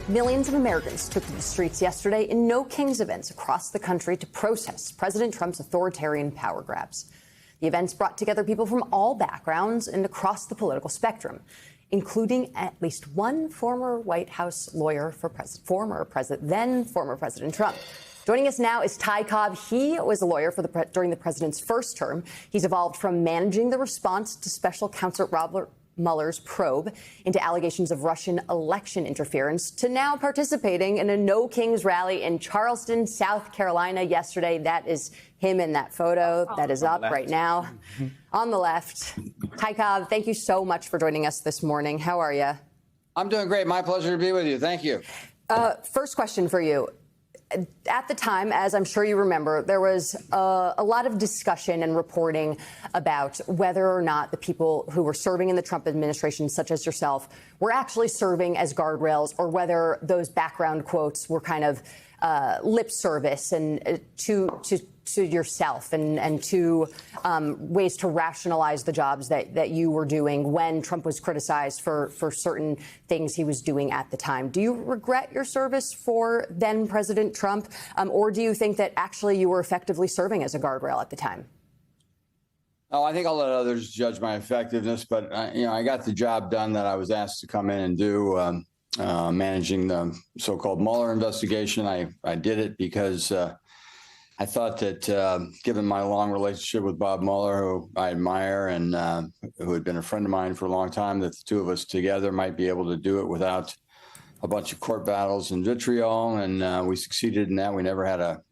Millions of Americans took to the streets yesterday in No Kings events across the country to protest President Trump's authoritarian power grabs. The events brought together people from all backgrounds and across the political spectrum, including at least one former White House lawyer for former President Trump. Joining us now is Ty Cobb. He was a lawyer during the president's first term. He's evolved from managing the response to Special Counsel Robert Mueller's probe into allegations of Russian election interference to now participating in a No Kings rally in Charleston, South Carolina yesterday. That is him in that photo that is up right now on the left. Ty Cobb, thank you so much for joining us this morning. How are you? I'm doing great. My pleasure to be with you. Thank you. First question for you. At the time, as I'm sure you remember, there was a lot of discussion and reporting about whether or not the people who were serving in the Trump administration, such as yourself, were actually serving as guardrails, or whether those background quotes were kind of lip service and to yourself and to ways to rationalize the jobs that you were doing when Trump was criticized for certain things he was doing at the time. Do you regret your service for then President Trump, or do you think that actually you were effectively serving as a guardrail at the time? Oh, I think I'll let others judge my effectiveness, but I got the job done that I was asked to come in and do, managing the so-called Mueller investigation. I did it because I thought that given my long relationship with Bob Mueller, who I admire and who had been a friend of mine for a long time, that the two of us together might be able to do it without a bunch of court battles and vitriol. And we succeeded in that. We never had a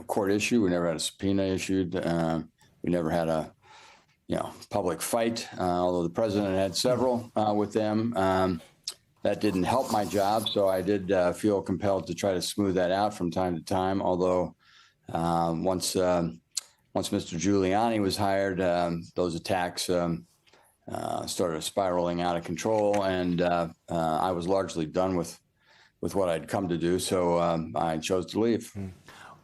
court issue. We never had a subpoena issued. We never had a public fight, although the president had several with them. That didn't help my job, so I did feel compelled to try to smooth that out from time to time, although once Mr. Giuliani was hired, those attacks started spiraling out of control, and I was largely done with what I'd come to do, so I chose to leave.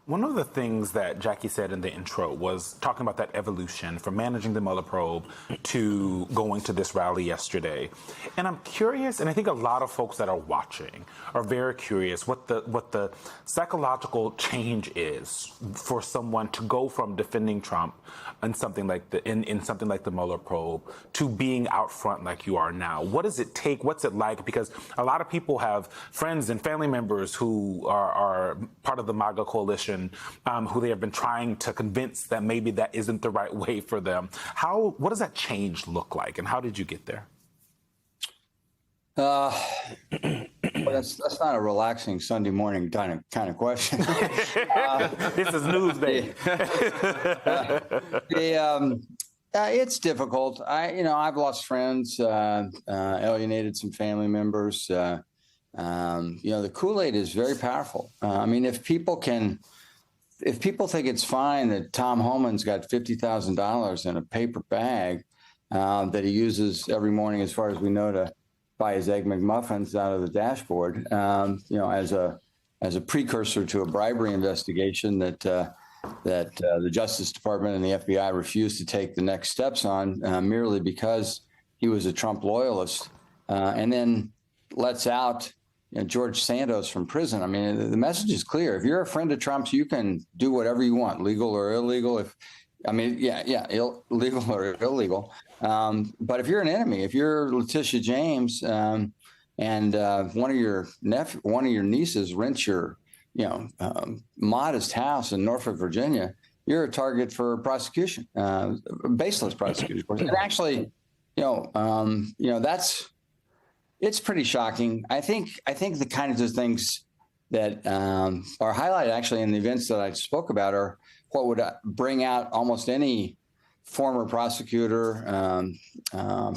One of the things that Jackie said in the intro was talking about that evolution from managing the Mueller probe to going to this rally yesterday. And I'm curious, and I think a lot of folks that are watching are very curious what the psychological change is for someone to go from defending Trump in something like the Mueller probe to being out front like you are now. What does it take? What's it like? Because a lot of people have friends and family members who are part of the MAGA coalition, who they have been trying to convince that maybe that isn't the right way for them. What does that change look like, and how did you get there? Well, that's not a relaxing Sunday morning kind of question. This is news day. It's difficult. I've lost friends, alienated some family members. The Kool-Aid is very powerful. If people think it's fine that Tom Homan's got $50,000 in a paper bag that he uses every morning, as far as we know, to buy his Egg McMuffins out of the dashboard, as a precursor to a bribery investigation that the Justice Department and the FBI refused to take the next steps on, merely because he was a Trump loyalist, and then lets out George Santos from prison. I mean, the message is clear. If you're a friend of Trump's, you can do whatever you want, legal or illegal. Legal or illegal. But if you're an enemy, if you're Letitia James, and one of your nieces rents your, modest house in Norfolk, Virginia, you're a target for prosecution, baseless prosecution, of course. And actually, it's pretty shocking. I think the kinds of things that are highlighted actually in the events that I spoke about are what would bring out almost any former prosecutor,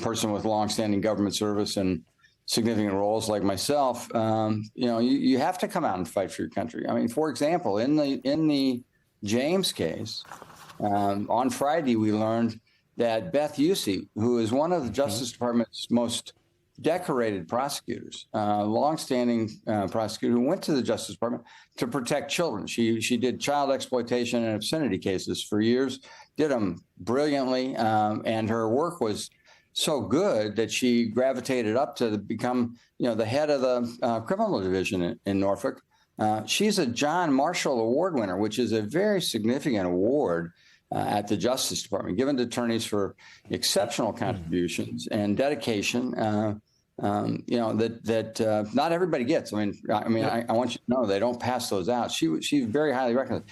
person with longstanding government service and significant roles like myself. You have to come out and fight for your country. I mean, for example, in the James case, on Friday we learned that Beth Usey, who is one of the Justice Department's most decorated prosecutors, longstanding prosecutor who went to the Justice Department to protect children. She did child exploitation and obscenity cases for years, did them brilliantly, and her work was so good that she gravitated up to become, the head of the criminal division in Norfolk. She's a John Marshall Award winner, which is a very significant award at the Justice Department, given to attorneys for exceptional contributions and dedication. That not everybody gets. I want you to know they don't pass those out. She's very highly recognized,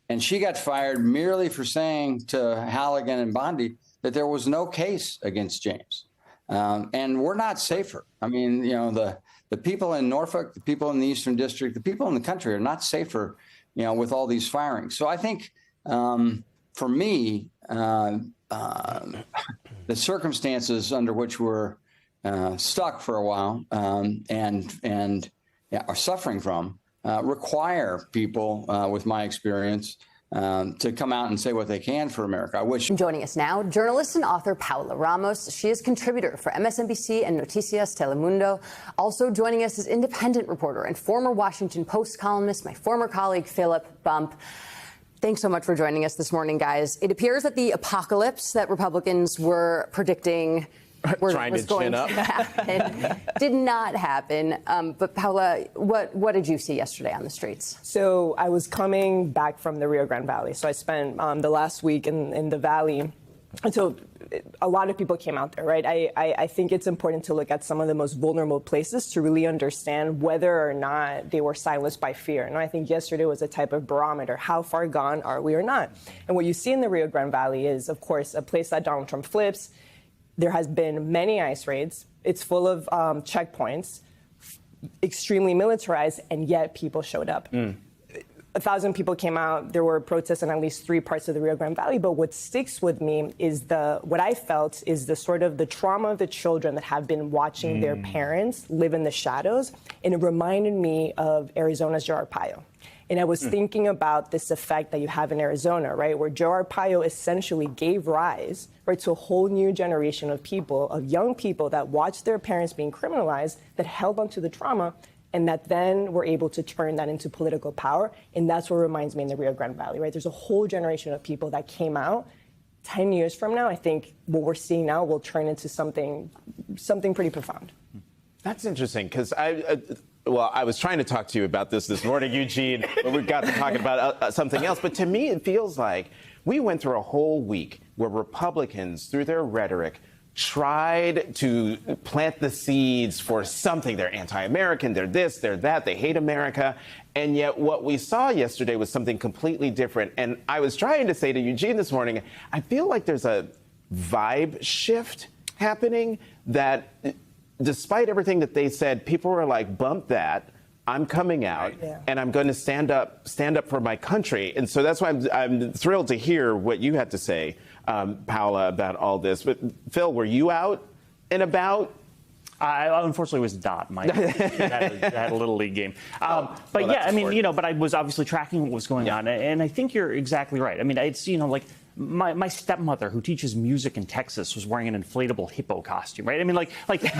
and she got fired merely for saying to Halligan and Bondi that there was no case against James, and we're not safer. The people in Norfolk, the people in the Eastern District, the people in the country are not safer, with all these firings. So I think, for me, the circumstances under which we're stuck for a while and are suffering from require people with my experience to come out and say what they can for America. Joining us now, journalist and author Paola Ramos. She is contributor for MSNBC and Noticias Telemundo. Also joining us is independent reporter and former Washington Post columnist, my former colleague Philip Bump. Thanks so much for joining us this morning, guys. It appears that the apocalypse that Republicans were predicting was going to happen did not happen. But Paola, what did you see yesterday on the streets? So I was coming back from the Rio Grande Valley. So I spent the last week in the valley. And so a lot of people came out there, right? I think it's important to look at some of the most vulnerable places to really understand whether or not they were silenced by fear. And I think yesterday was a type of barometer. How far gone are we or not? And what you see in the Rio Grande Valley is, of course, a place that Donald Trump flips. There has been many ICE raids. It's full of checkpoints, extremely militarized, and yet people showed up. 1,000 people came out. There were protests in at least 3 parts of the Rio Grande Valley. But what sticks with me is what I felt is the sort of the trauma of the children that have been watching their parents live in the shadows. And it reminded me of Arizona's Joe Arpaio. And I was thinking about this effect that you have in Arizona, right, where Joe Arpaio essentially gave rise, right, to a whole new generation of people, of young people that watched their parents being criminalized, that held onto the trauma, and that then were able to turn that into political power. And that's what reminds me in the Rio Grande Valley, right? There's a whole generation of people that came out. 10 years from now, I think what we're seeing now will turn into something pretty profound. That's interesting, because I was trying to talk to you about this morning, Eugene, but we got to talking about something else. But to me, it feels like we went through a whole week where Republicans, through their rhetoric, tried to plant the seeds for something. They're anti-American, they're this, they're that, they hate America. And yet what we saw yesterday was something completely different. And I was trying to say to Eugene this morning, I feel like there's a vibe shift happening that, despite everything that they said, people were like, bump that. I'm coming out, and I'm going to stand up for my country. And so that's why I'm thrilled to hear what you had to say, Paola, about all this. But Phil, were you out and about? I unfortunately was not. My had a little league game. But yeah, I mean, but I was obviously tracking what was going on. And I think you're exactly right. I mean, it's, like, my stepmother, who teaches music in Texas, was wearing an inflatable hippo costume, right? I mean, like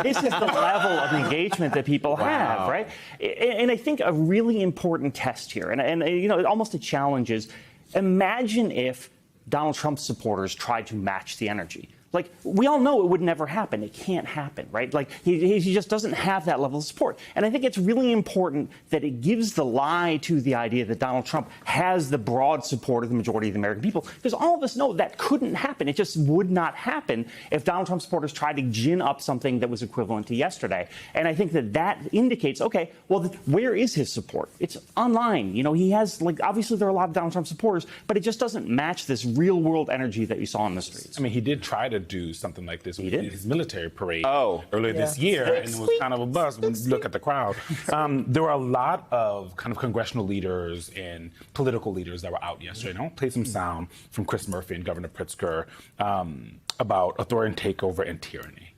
this is the level of engagement that people have, right? And I think a really important test here, and almost a challenge is, imagine if Donald Trump's supporters tried to match the energy. Like, we all know it would never happen. It can't happen, right? Like, he just doesn't have that level of support. And I think it's really important that it gives the lie to the idea that Donald Trump has the broad support of the majority of the American people, because all of us know that couldn't happen. It just would not happen if Donald Trump supporters tried to gin up something that was equivalent to yesterday. And I think that indicates, okay, well, where is his support? It's online. He has, obviously there are a lot of Donald Trump supporters, but it just doesn't match this real world energy that you saw on the streets. I mean, he did try to do something like this with his military parade earlier this year, and it was kind of a buzz when you look at the crowd. There were a lot of kind of congressional leaders and political leaders that were out yesterday. And I want to play some sound from Chris Murphy and Governor Pritzker about authoritarian takeover and tyranny.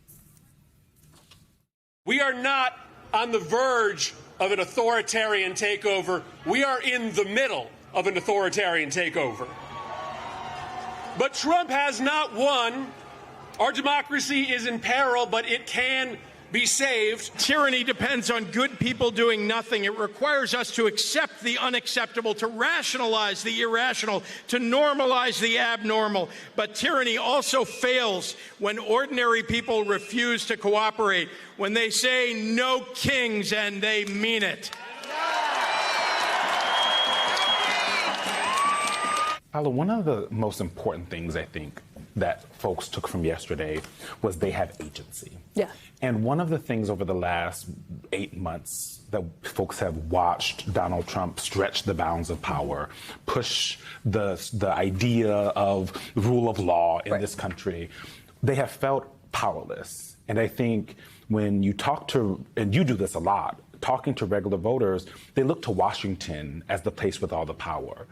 We are not on the verge of an authoritarian takeover. We are in the middle of an authoritarian takeover. But Trump has not won. Our democracy is in peril, but it can be saved. Tyranny depends on good people doing nothing. It requires us to accept the unacceptable, to rationalize the irrational, to normalize the abnormal. But tyranny also fails when ordinary people refuse to cooperate, when they say no kings and they mean it. Paolo, one of the most important things I think that folks took from yesterday was they have agency. Yeah. And one of the things over the last 8 months that folks have watched Donald Trump stretch the bounds of power, push the idea of rule of law in this country, they have felt powerless. And I think when you talk to, and you do this a lot, talking to regular voters, they look to Washington as the place with all the power.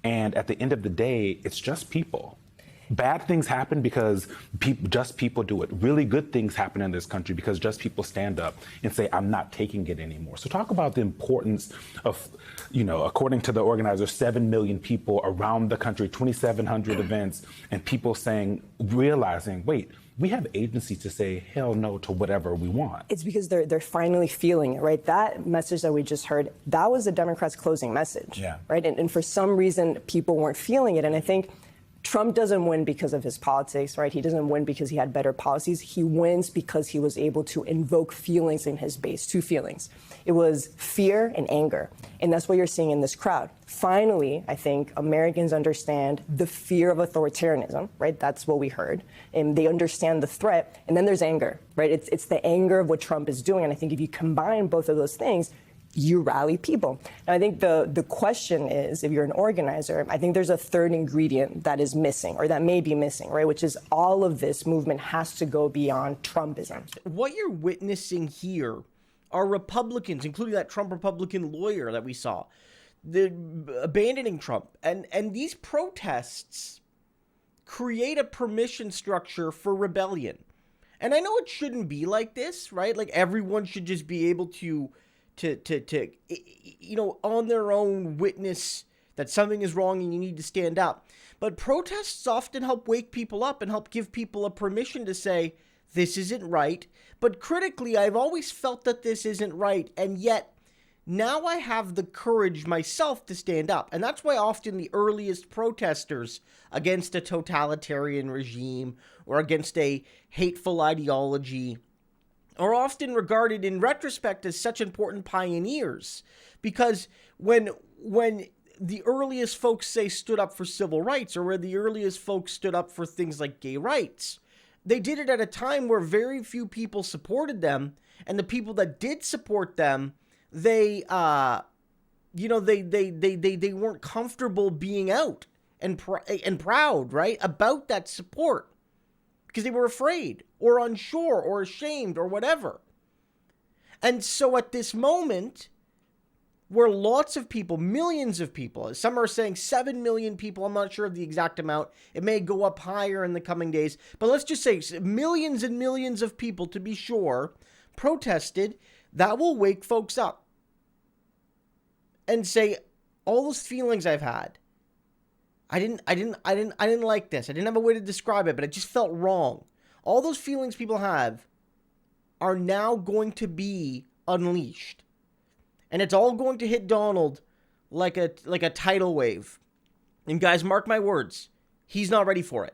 And at the end of the day, it's just people. Bad things happen because just people do it. Really good things happen in this country because just people stand up and say, I'm not taking it anymore. So talk about the importance of, according to the organizer, 7 million people around the country, 2,700 events, and people realizing, wait, we have agency to say hell no to whatever we want. It's because they're finally feeling it, right? That message that we just heard, that was the Democrats' closing message, right? And for some reason, people weren't feeling it. And I think Trump doesn't win because of his politics, right? He doesn't win because he had better policies. He wins because he was able to invoke feelings in his base, 2 feelings. It was fear and anger. And that's what you're seeing in this crowd. Finally, I think Americans understand the fear of authoritarianism, right? That's what we heard. And they understand the threat. And then there's anger, right? It's the anger of what Trump is doing. And I think if you combine both of those things, you rally people. And I think the question is, if you're an organizer, I think there's a third ingredient that is missing, or that may be missing, right? Which is all of this movement has to go beyond Trumpism. What you're witnessing here are Republicans, including that Trump Republican lawyer that we saw, abandoning Trump. And these protests create a permission structure for rebellion. And I know it shouldn't be like this, right? Like everyone should just be able to on their own witness that something is wrong and you need to stand up. But protests often help wake people up and help give people a permission to say, this isn't right. But critically, I've always felt that this isn't right. And yet, now I have the courage myself to stand up. And that's why often the earliest protesters against a totalitarian regime or against a hateful ideology are often regarded in retrospect as such important pioneers, because when the earliest folks, say, stood up for civil rights, or when the earliest folks stood up for things like gay rights, they did it at a time where very few people supported them, and the people that did support them, they weren't comfortable being out and proud, right, about that support, because they were afraid or unsure or ashamed or whatever. And so at this moment, where lots of people, millions of people, some are saying 7 million people, I'm not sure of the exact amount, it may go up higher in the coming days, but let's just say millions and millions of people, to be sure, protested, that will wake folks up and say, all those feelings I've had, I didn't like this. I didn't have a way to describe it, but it just felt wrong. All those feelings people have are now going to be unleashed. And it's all going to hit Donald like a tidal wave. And guys, mark my words, he's not ready for it.